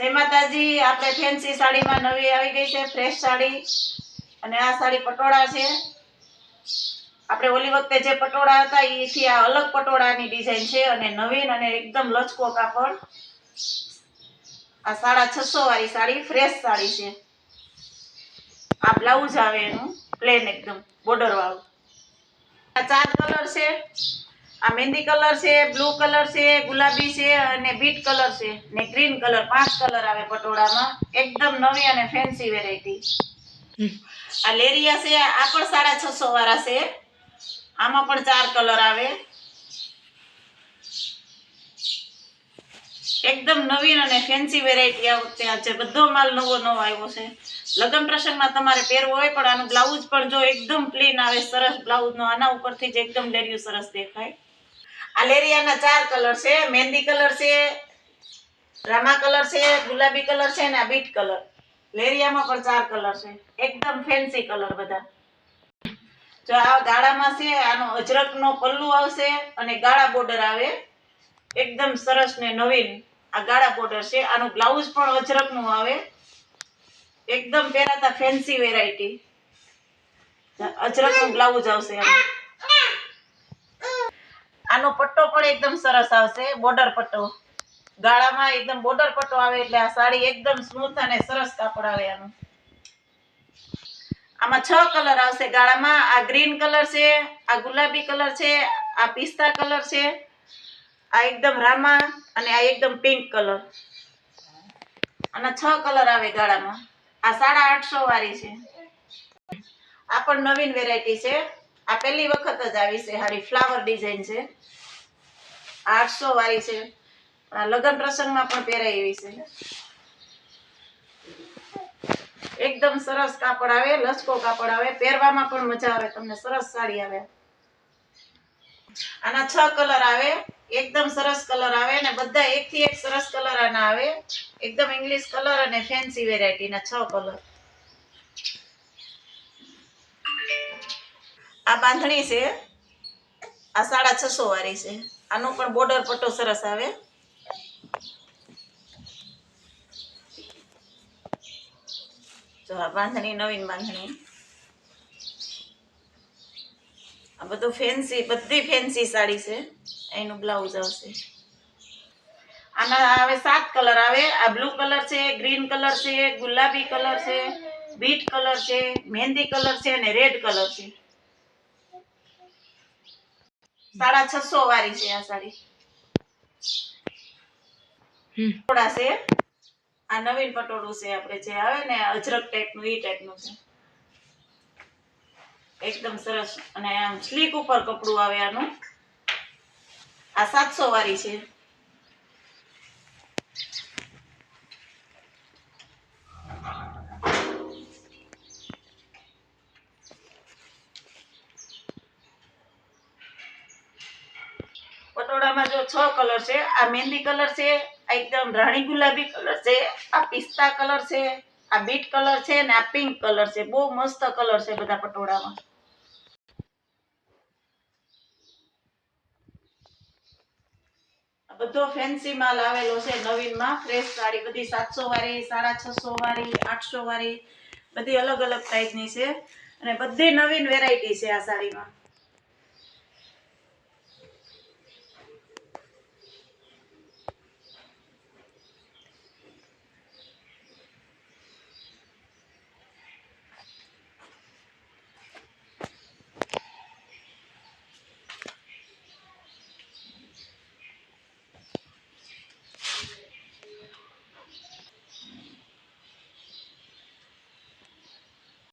જય માતાજી, આપણે ફેન્સી સાડીમાં નવી આવી ગઈ છે ફ્રેશ સાડી અને આ સાડી પટોળા છે। આપણે ઓલી વખતે જે પટોળા હતા એથી આ અલગ પટોળાની ડિઝાઇન છે અને નવીન અને એકદમ લચકો કાપડ। આ 650 વાળી સાડી ફ્રેશ સાડી છે। આ બ્લાઉઝ આવે એનું પ્લેન એકદમ બોર્ડર વાળું। આ 4 કલર છે। આ મહેંદી કલર છે, બ્લુ કલર છે, ગુલાબી છે અને બીટ કલર છે ને ગ્રીન કલર। 5 કલર આવે પટોળામાં, એકદમ નવી અને ફેન્સી વેરાયટી। આ લેરિયા છે, આ પણ 650 વાળા છે। આમાં પણ 4 કલર આવે, એકદમ નવીન અને ફેન્સી વેરાયટી આ વખતે છે। બધો માલ નવો આવ્યો છે। લગ્ન પ્રસંગમાં તમારે પહેરવો હોય પણ આનું બ્લાઉઝ પણ જો એકદમ પ્લેન આવે, સરસ બ્લાઉઝ નો, આના ઉપરથી જ એકદમ લેરિયું સરસ દેખાય। આ લેરિયાના 4 કલર છે, મહેંદી કલર છે, રામા કલર છે, ગુલાબી કલર છે અને આ બીટ કલર। લેરિયામાં પણ 4 કલર છે, એકદમ ફેન્સી કલર બધા। જો આ ગાળામાં છે, આનો અજરકનો પલ્લુ આવશે અને ગાળા બોર્ડર આવે, એકદમ સરસ ને નવીન આ ગાળા બોર્ડર છે। આનું બ્લાઉઝ પણ અજરકનું આવે, એકદમ પહેરાતા ફેન્સી વેરાયટી। અજરકનું બ્લાઉઝ આવશે આનું। આનો પટ્ટો પણ એકદમ સરસ આવશે, બોર્ડર પટ્ટો। ગાળામાં એકદમ બોર્ડર પટ્ટો આવે એટલે આ સાડી એકદમ સ્મૂથ અને સરસ કાપડ આવે આનું। આમાં 6 કલર આવશે ગાળામાં। આ ગ્રીન કલર છે, આ ગુલાબી કલર છે, આ પિસ્તા કલર છે, આ એકદમ રામા અને આ એકદમ પિંક કલર। આના 6 કલર આવે ગાળામાં। આ 850 વાળી છે। આ પણ નવીન વેરાયટી છે, આ પહેલી વખત જ આવી છે હારી, ફ્લાવર ડિઝાઇન છે। 800 વાળી છે, આ લગ્ન પ્રસંગમાં પણ પહેરાય એવી છે। એકદમ સરસ કાપડ આવે, લચકો કાપડ આવે, પહેરવામાં પણ મજા આવે તમને, સરસ સાડી આવે। આના 6 કલર આવે, એકદમ સરસ કલર આવે ને બધા એકથી એક સરસ કલર આના આવે, એકદમ ઇંગ્લિશ કલર અને ફેન્સી વેરાયટી ના 6 કલર। આ બાંધણી છે, આ 650 વાળી છે। આનો પણ બોર્ડર પટ્ટો સરસ આવે। જો આ બાંધણી, નવીન બાંધણી। આ બધું ફેન્સી, બધી ફેન્સી સાડી છે। એનું બ્લાઉઝ આવશે। આના આવે 7 કલર આવે। આ બ્લુ કલર છે, ગ્રીન કલર છે, ગુલાબી કલર છે, બીટ કલર છે, મહેંદી કલર છે અને રેડ કલર છે। 650 વાળી છે આ સાડી। પટોળા છે, આ નવીન પટોળું છે, આપણે જે આવે ને અજરક ટાઈપનું, એ ટાઈપનું છે, એકદમ સરસ અને આમ સ્લીક ઉપર કપડું આવે આનું। આ 700 વાળી છે। પટોળામાં જો 6 કલર છે। આ મહેંદી કલર છે, આ એકદમ રાણી ગુલાબી કલર છે, આ પિસ્તા કલર છે, આ બીટ કલર છે અને આ પિંક કલર છે। બહુ મસ્ત કલર છે બધા પટોળામાં। બધો ફેન્સી માલ આવેલો છે નવીનમાં, ફ્રેશ સાડી બધી 700 વાળી, 650 વાળી, 800 વાળી, બધી અલગ અલગ સાઈઝની છે અને બધી નવીન વેરાયટી છે આ સાડીમાં।